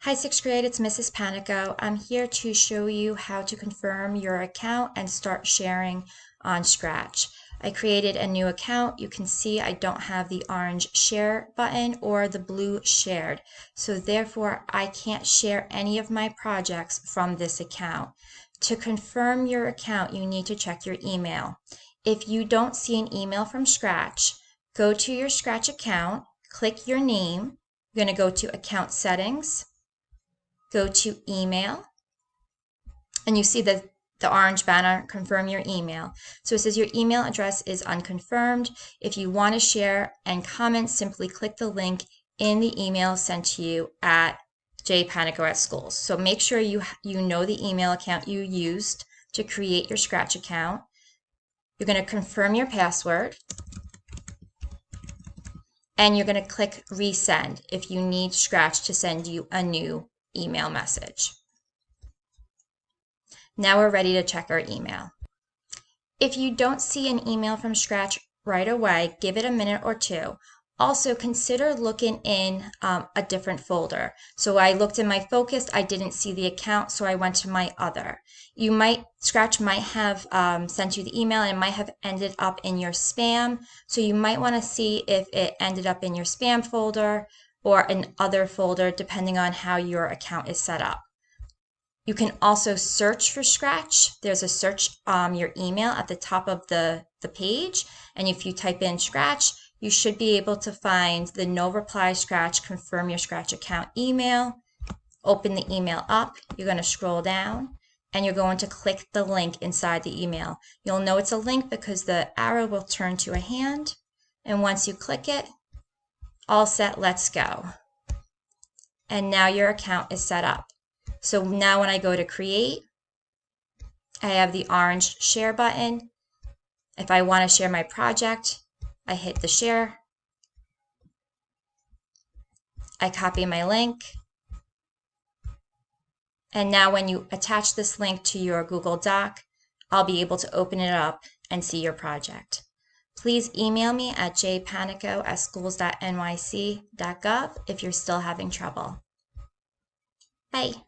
Hi, sixth grade, it's Mrs. Panico. I'm here to show you how to confirm your account and start sharing on Scratch. I created a new account. You can see I don't have the orange share button or the blue shared. So therefore, I can't share any of my projects from this account. To confirm your account, you need to check your email. If you don't see an email from Scratch, go to your Scratch account, click your name. You're going to go to Account Settings, go to email, and you see the orange banner, confirm your email. So it says your email address is unconfirmed. If you want to share and comment, simply click the link in the email sent to you at jpanico@schools. So make sure you know the email account you used to create your Scratch account. You're going to confirm your password, and you're going to click resend if you need Scratch to send you a new email message. Now we're ready to check our email. If you don't see an email from Scratch right away, give it a minute or two. Also, consider looking in a different folder. So I looked in my focused, I didn't see the account, so I went to my other. Scratch might have sent you the email and it might have ended up in your spam. So you might want to see if it ended up in your spam folder or an other folder, depending on how your account is set up. You can also search for Scratch. There's a search your email at the top of the page, and if you type in Scratch, you should be able to find the no reply Scratch confirm your Scratch account email. Open the email up. You're going to scroll down and you're going to click the link inside the email. You'll know it's a link because the arrow will turn to a hand, and once you click it, all set, let's go. And now your account is set up. So now when I go to create, I have the orange share button. If I want to share my project, I hit the share. I copy my link. And now when you attach this link to your Google Doc, I'll be able to open it up and see your project. Please email me at jpanico@schools.nyc.gov if you're still having trouble. Bye.